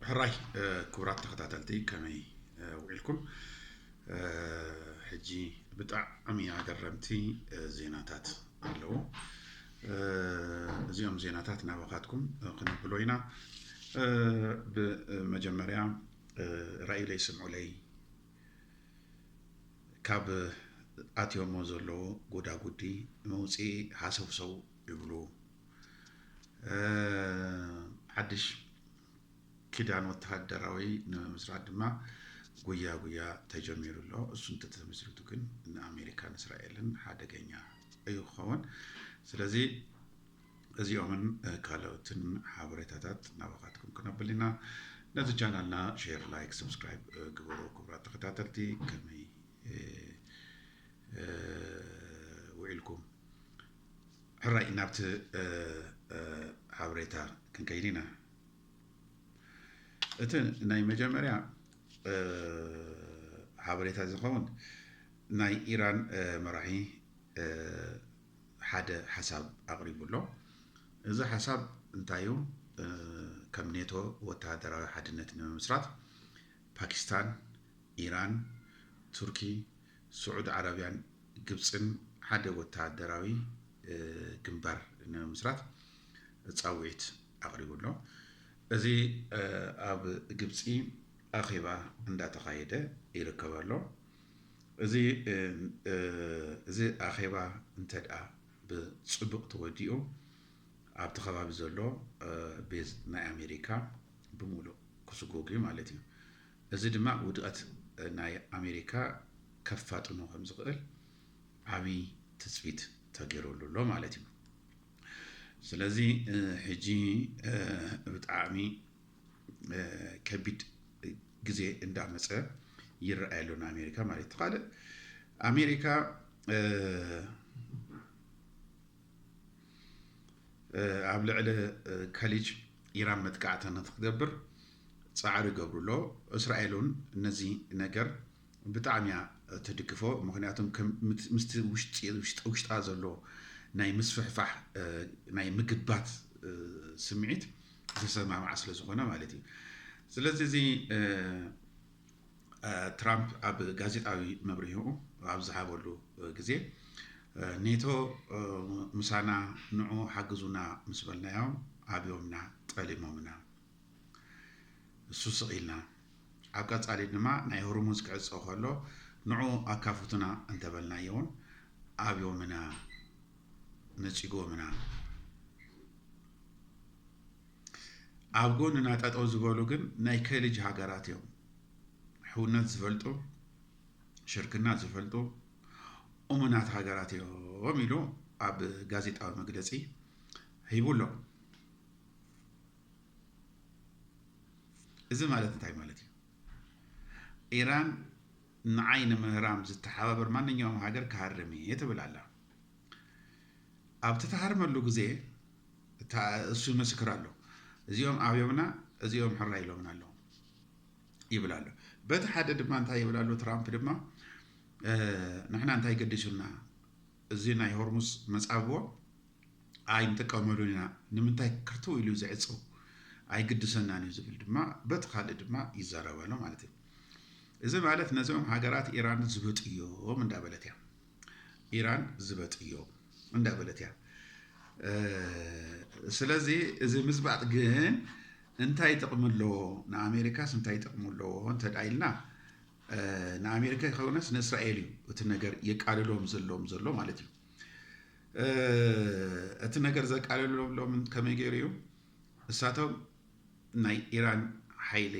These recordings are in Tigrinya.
حراي كبرات تخطاتلتي كمي وعلكم حجي بطعمي عقرمتي زيناتات اللو زيوم زيناتات نابخاتكم قنبلوينا بمجمريا رأي لي سمعوا لي كاب آتيو موزولو قودا قودي موسي حاسو سو يقولو حدش كيدان وتهدراوي نمسرات ما قويا تجمير الله سنت تمسرتو كن ان امريكا اسرائيل حدغنيا ايو خون سلازي ازي يومن كالوتن حبريتاتات نابقاتكم كنبلنا نذ چانلنا شير لايك سبسكرايب غبرو كبرات تخطاتلتي كمي ويلكم حراي نابت حبريتا كنكيدينا اتن ناي مجمريا حبريتا زخون ناي ايران مراحي حدا حساب اقرب له اذا حساب انتايو كم نيتو وتهدراوي حدنت مسرات باكستان ايران تركي سعود عربيان ግብፅን ሓደ ወታደራዊ ግንባር ንምስራት ጻውዒት አቅርቡሎ እዚ ኣብ ግብፂ አኺባ እንዳተኻየደ ይርከባሎ እዚ አኺባ እንተዳ ብጽቡቅ ተወዲኡ ኣብ ተኸባቢ ዘሎ ቤዝ ናይ አሜሪካ ብሙሉ ክስጎግ ማለት እዩ እዚ ድማ ውድቀት ናይ አሜሪካ ከፋጥኖ ከም ዝኽእል ዓቢ ተጽቢት ተገይሩሎ ማለት እዩ ስለዚህ ሕጂ ብጣዕሚ ከቢድ ግዜ እንዳመፀ ይረአየሎና አሜሪካ ማለት ተቃለ አሜሪካ ኣብ ልዕሊ ከሊጅ ኢራን መጥቃዕተና ትገብር ጻዕሪ ገብሩሎ እስራኤልን ነዚ ነገር ብጣዕሚያ ተድግፎ ምክንያቱም ምስቲ ውሽጣ ዘሎ ናይ ምስፍሕፋሕ ናይ ምግባት ስምዒት ተሰማማዕ ስለ ዝኾነ ማለት እዩ ስለዚህ እዚ ትራምፕ ኣብ ጋዜጣዊ መብርሂኡ ኣብ ዝሃበሉ ግዜ ኔቶ ምሳና ንዑ ሓግዙና ምስ በልናዮም ኣብዮምና ጠሊሞምና እሱ ስቂልና ኣብ ቀጻሊ ድማ ናይ ሆርሙዝ ክዕፀ ከሎ ንዑ ኣካፉትና እንተበልናየውን ኣብዮምና ነፂጎምና ኣብ ጎንና ጠጠው ዝበሉ ግን ናይ ከልጅ ሃገራት እዮም ሕውነት ዝፈልጡ ሽርክና ዝፈልጡ እሙናት ሃገራት እዮም ኢሉ ኣብ ጋዜጣዊ መግለጺ ሂቡሎ እዚ ማለት እንታይ ማለት እዩ ኢራን ንዓይን ምህራም ዝተሓባበር ማንኛውም ሃገር ካርሚ ትብላላ ኣብቲ ተሃርመሉ ግዜ እሱ ይመስክራሉ እዚኦም ኣብዮምና እዚኦም ሕራ ኢሎምና ኣለዉ ይብላሉ በቲ ሓደ ድማ እንታይ ይብላሉ ትራምፕ ድማ ንሕና እንታይ ገዲሱና እዚ ናይ ሆርሙዝ መጻብዎ ኣይንጥቀመሉና ንምንታይ ክርትው ኢሉ ዝዕፅው ኣይግድሰናን እዩ ዝብል ድማ በቲ ካልእ ድማ ይዛረባሉ ማለት እዩ እዚ ማለት ነዚኦም ሃገራት ኢራን ዝበጥዮም እንዳበለት እያ ኢራን ዝበጥዮም እንዳበለት እያ ስለዚህ እዚ ምዝባጥ ግን እንታይ ጥቕምሎ ንኣሜሪካስ እንታይ ጥቕምሎ እንተዳይልና ንኣሜሪካ ይኸውነስ ንእስራኤል እዩ እቲ ነገር የቃልሎም ዘሎ ማለት እዩ እቲ ነገር ዘቃልሎም ከመይ ገይሩ እዩ እሳቶም ናይ ኢራን ሓይሊ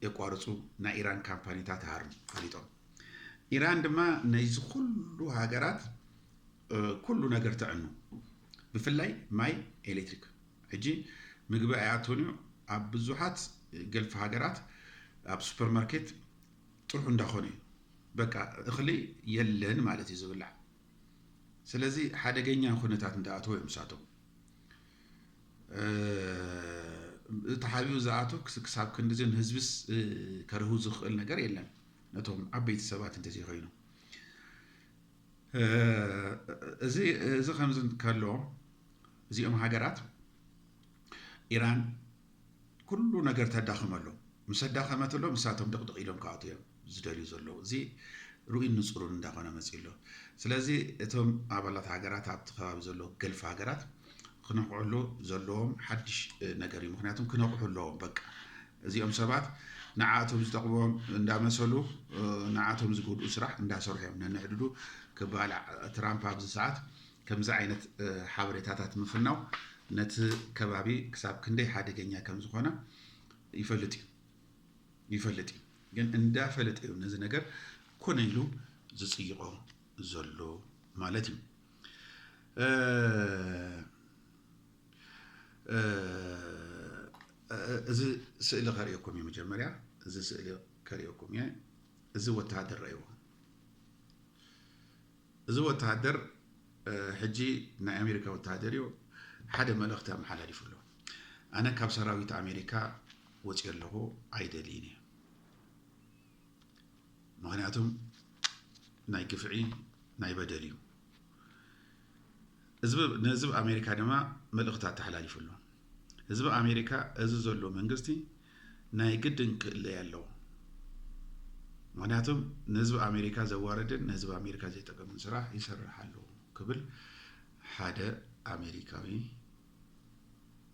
የቋርፁ ናይ ኢራን ካምፓኒታት ሃርሙ ፈሊጦም ኢራን ድማ ነዚ ኩሉ ሃገራት ኩሉ ነገር ተዕኑ ብፍላይ ማይ ኤሌክትሪክ ሕጂ ምግቢ ኣያቶንዩ ኣብ ብዙሓት ገልፍ ሃገራት ኣብ ሱፐርማርኬት ጥሩሕ እንዳኾነ እዩ በቃ እኽሊ የለን ማለት እዩ ዝብላዕ ስለዚ ሓደገኛ ኩነታት እንዳኣተወ እዮም እሳቶም ተሓቢኡ ዝኣቱ ክሳብ ክንዲዝን ህዝብስ ከርሁ ዝኽእል ነገር የለን ነቶም ዓበይቲ ሰባት እንተዚ ኮይኑ እዚ ከምዚ ከሎ እዚኦም ሃገራት ኢራን ኩሉ ነገር ተዳኽመሎ ምስ ተዳኸመትሎ ምሳቶም ደቕደቕ ኢሎም ካኣቱ እዮም ዝደልዩ ዘለዉ እዚ ሩኢን ንፁሩን እንዳኾነ መፂሎ ስለዚ እቶም ኣባላት ሃገራት ኣብቲ ከባቢ ዘሎ ገልፊ ሃገራት ክነቕዕሉ ዘለዎም ሓድሽ ነገር እዩ ምክንያቱም ክነቕሑ ኣለዎም በቃ እዚኦም ሰባት ንዓቶም ዝጠቕሞም እንዳመሰሉ ንዓቶም ዝጎድኡ ስራሕ እንዳሰርሑ እዮም ነንሕድዱ ክበሃል ትራምፕ ኣብዚ ሰዓት ከምዚ ዓይነት ሓበሬታታት ምፍናው ነቲ ከባቢ ክሳብ ክንደይ ሓደገኛ ከም ዝኾነ ይፈልጥ እዩ ግን እንዳፈለጥ እዩ ነዚ ነገር ኮነ ኢሉ ዝፅይቆ ዘሎ ማለት እዩ እዚ ስእሊ ከሪአኩም መጀመርያ እዚ ስእሊ ከሪአኩም እዚ ወተሃደር ረእይዎ እዚ ወተሃደር ሕጂ ናይ ኣሜሪካ ወተሃደር እዩ ሓደ መልእኽቲ ኣመሓላሊፉ ኣሎ ኣነ ካብ ሰራዊት ኣሜሪካ ወፂእ ኣለኹ ኣይደልይን እየ ምክንያቱም ናይ ግፍዒ ናይ በደል እዩ ህዝቢ ኣሜሪካ ድማ መልእኽታት ተሓላሊፉ ኣሎ ህዝቢ ኣሜሪካ እዚ ዘሎ መንግስቲ ናይ ግድን ክእለይ ኣለዎ ምክንያቱም ንህዝቢ ኣሜሪካ ዘዋረድን ንህዝቢ ኣሜሪካ ዘይጠቅምን ስራሕ ይሰርሕ ኣለዎ ክብል ሓደ ኣሜሪካዊ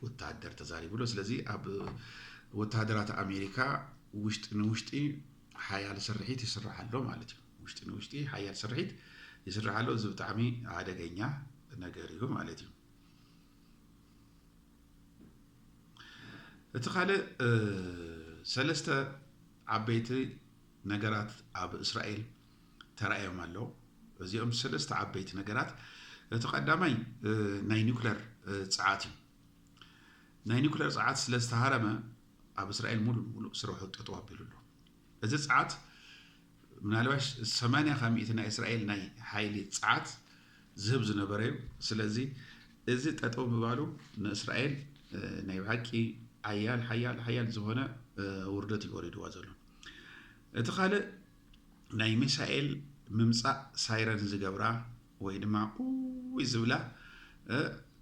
ወታደር ተዛሪብሎ ስለዚ ኣብ ወታደራት ኣሜሪካ ውሽጢ ንውሽጢ ሓያል ስርሒት ይስራሕ ኣሎ ማለት እዩ ውሽጢ ንውሽጢ ሓያል ስርሒት ይስራሕ ኣሎ እዚ ብጣዕሚ ኣደገኛ ነገር እዩ ማለት እዩ እቲ ካልእ ሰለስተ ዓበይቲ ነገራት ኣብ እስራኤል ተራእዮም ኣለዉ እዚኦም ሰለስተ ዓበይቲ ነገራት እቲ ቀዳማይ ናይ ኒውክለር ፀዓት እዩ ናይ ኒውክለር ፀዓት ስለ ዝተሃረመ ኣብ እስራኤል ሙሉእ ስርሑ ጠጠው ኣቢሉ ኣሎ እዚ ፀዓት ምናልባሽ 80% ናይ እስራኤል ናይ ሓይሊ ፀዓት ዝህብ ዝነበረ እዩ ስለዚ እዚ ጠጠው ምባሉ ንእስራኤል ናይ ብሓቂ ሓያል ዝኾነ ውርደት ይወሪድዋ ዘሎ እቲ ካልእ ናይ ሚሳኤል ምምፃእ ሳይረን ዝገብራ ወይ ድማ ዝብላ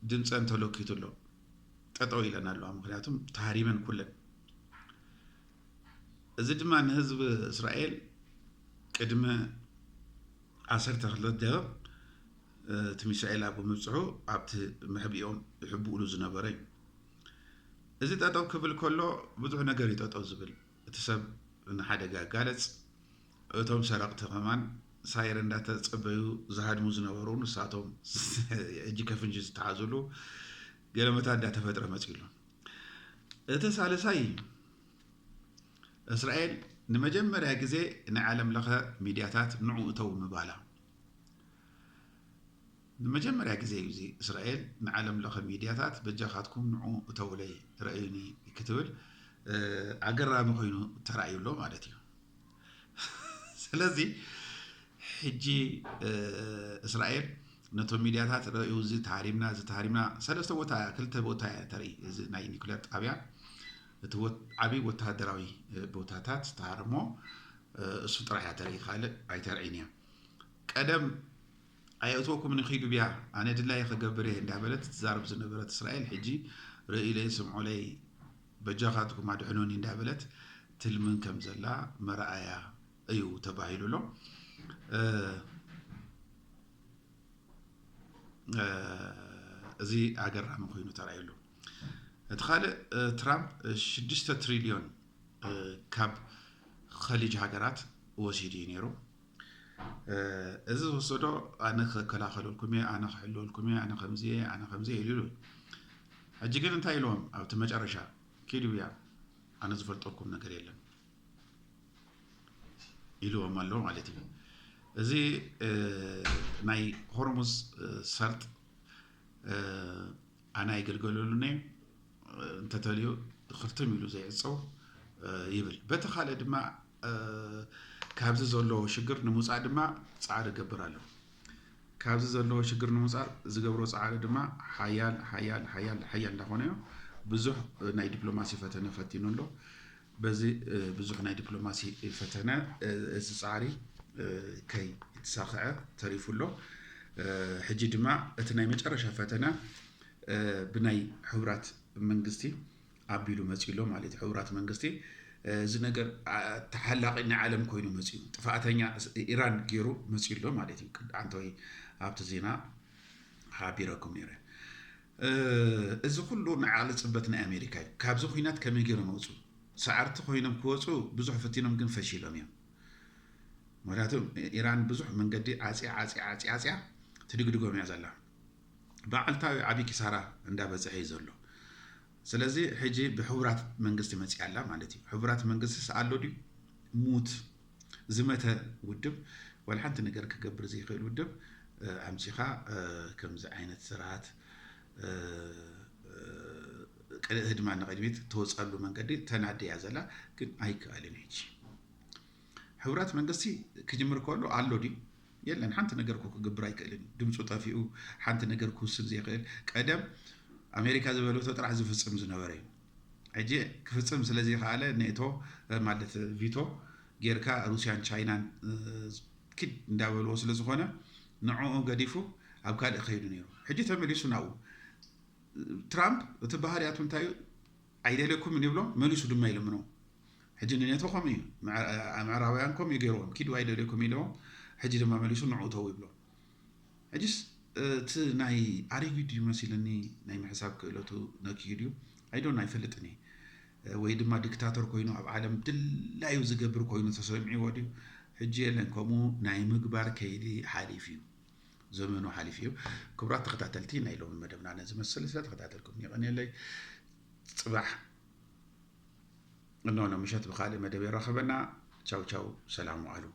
ድምፀን ተለኪቱ ኣሎ ጠጠው ኢለን ኣለዋ ምክንያቱም ተሃሪመን ኩለን እዚ ድማ ንህዝቢ እስራኤል ቅድሚ 12 ደቂቕ እቲ ሚሳኤል ኣብ ምብፅሑ ኣብቲ ምሕቢኦም ይሕብኡሉ ዝነበረ እዩ እዚ ጠጠው ክብል ከሎ ብዙሕ ነገር እዩ ጠጠው ዝብል እቲ ሰብ ንሓደጋ ጋለፅ እቶም ሰረቕቲ ኸማን ሳይረን እንዳተፀበዩ ዝሃድሙ ዝነበሩ ንሳቶም እጅ ከፍንጂ ዝተሓዘሉ ገለመታት እንዳተፈጥረ መፂሉ እቲ ሳልሳይ እስራኤል ንመጀመርያ ግዜ ናይ ዓለም ለኸ ሚድያታት ንዑ እተው ምባላ ንመጀመርያ ግዜ እዚ እስራኤል ንዓለም ለኸ ሚድያታት በጃኻትኩም ንዑ እተውለይ ረእዩኒ ክትብል ኣገራሚ ኮይኑ ተራእዩሎ ማለት እዩ ስለዚ ሕጂ እስራኤል ነቶም ሚድያታት ረእዩ እዚ ተሃሪምና ሰለስተ ቦታ ክልተ ቦታ ተርኢ እዚ ናይ ኒውክለር ጣብያ እቲ ዓብይ ወተሃደራዊ ቦታታት ተሃርሞ እሱ ጥራሕ ተርኢ ካልእ ኣይተርዒን እያ ቀደም ኣይእትወኩም ንኺዱ ብያ ኣነ ድላይ ክገብር እየ እንዳበለት ትዛረብ ዝነበረት እስራኤል ሕጂ ርእይለይ ስምዖለይ በጃኻትኩም ኣድሕኑኒ እንዳበለት ትልምን ከም ዘላ መርኣያ እዩ ተባሂሉ ኣሎ እዚ ኣገራሚ ኮይኑ ተራእዩሉ እቲ ካልእ ትራምፕ 6 ትሪልዮን ካብ ኸሊጅ ሃገራት ወሲዱ እዩ ነይሩ እዚ ዝወሰዶ ኣነ ክከላኸለልኩም እየ ኣነ ክሕልወልኩም እየ ኣነ ከምዚ ኢሉ ሕጂ ግን እንታይ ኢልዎም ኣብቲ መጨረሻ ኪዱ እያ ኣነ ዝፈልጠኩም ነገር የለን ኢልዎም ኣሎ ማለት እዩ እዚ ናይ ሆርሙዝ ሰርጥ ኣነ ኣይገልገለሉኒ እንተተልዩ ክርትም ኢሉ ዘይዕፀው ይብል በቲ ካልእ ድማ ካብዚ ዘለዎ ሽግር ንምውፃእ ድማ ፃዕሪ ገብር ኣሎ ካብዚ ዘለዎ ሽግር ንምውፃእ ዝገብሮ ፃዕሪ ድማ ሓያል እንዳኾነ እዩ ብዙሕ ናይ ዲፕሎማሲ ፈተነ ፈቲኑ ኣሎ በዚ ብዙሕ ናይ ዲፕሎማሲ ፈተነ እዚ ፃዕሪ ከይ የተሳኽዐ ተሪፉ ኣሎ ሕጂ ድማ እቲ ናይ መጨረሻ ፈተነ ብናይ ሕቡራት መንግስቲ ኣቢሉ መፂሎ ማለት ሕቡራት መንግስቲ እዚ ነገር ተሓላቂ ናይ ዓለም ኮይኑ መፂሉ ጥፋኣተኛ ኢራን ገይሩ መፂሎ ማለት እዩ አንተይ ኣብቲ ዜና ሓቢረኩም ነይረ እዚ ኩሉ ንዓሊ ፅበት ናይ ኣሜሪካ እዩ ካብዚ ኩናት ከመይ ገይሮም ወፁ ሰዓርቲ ኮይኖም ክወፁ ብዙሕ ፈቲኖም ግን ፈሺሎም እዮም ምክንያቱም ኢራን ብዙሕ መንገዲ ዓፅያ ትድግድጎም እያ ዘላ በዓልታዊ ዓብዪ ኪሳራ እንዳበፅሐ እዩ ዘሎ ስለዚ ሕጂ ብሕቡራት መንግስቲ መፅያ ኣላ ማለት እዩ ሕቡራት መንግስቲ ኣሎ ድዩ ሙት ዝመተ ውድብ ወላ ሓንቲ ነገር ክገብር ዘይኽእል ውድብ ኣምፂኻ ከምዚ ዓይነት ስርዓት ህድማ ንቅድሚት ተወፃሉ መንገዲ ተናድያ ዘላ ግን ኣይከኣልን ሕጂ ሕቡራት መንግስቲ ክጅምር ከሎ ኣሎ ድዩ የለን ሓንቲ ነገር ክገብር ኣይክእልን ድምፁ ጠፊኡ ሓንቲ ነገር ክውስን ዘይኽእል ቀደም ኣሜሪካ ዝበለቶ ጥራሕ ዝፍፅም ዝነበረ እዩ ሕጂ ክፍፅም ስለዘይከኣለ ኔቶ ማለት ቪቶ ጌርካ ሩስያን ቻይናን ክድ እንዳበልዎ ስለዝኾነ ንዕኡ ገዲፉ ኣብ ካልእ ከይዱ ነይሩ ሕጂ ተመሊሱ ናብኡ ትራምፕ እቲ ባህርያቱ እንታይ ኣይደለኩምን ይብሎም መሊሱ ድማ ይልምኖም ሕጂ ንኔቶ ከምኡ እዩ ምዕራባውያን ከምኡ እዩ ገይሮዎም ኪዱ ኣይደለኩም ኢሎም ሕጂ ድማ መሊሱ ንዕኡ ተው ይብሎም ሕጂስ እቲ ናይ ኣረጊድ ድዩ መሲለኒ ናይ ምሕሳብ ክእለቱ ነኪዩ ድዩ ኣይዶን ኣይፈልጥን ወይ ድማ ዲክታተር ኮይኑ ኣብ ዓለም ድላዩ ዝገብር ኮይኑ ተሰሚዕዎ ድዩ ሕጂ የለን ከምኡ ናይ ምግባር ከይዲ ሓሊፍ እዩ ዘመኑ ሓሊፍ እዩ ክቡራት ተኸታተልቲ ናይ ሎሚ መደብና ነዚ መስል ስለተኸታተልኩም ይቐኒየለይ ፅባሕ እንሆ ምሸት ብካልእ መደብ ይረኸበና ቻው ቻው ሰላም ዋዕሉ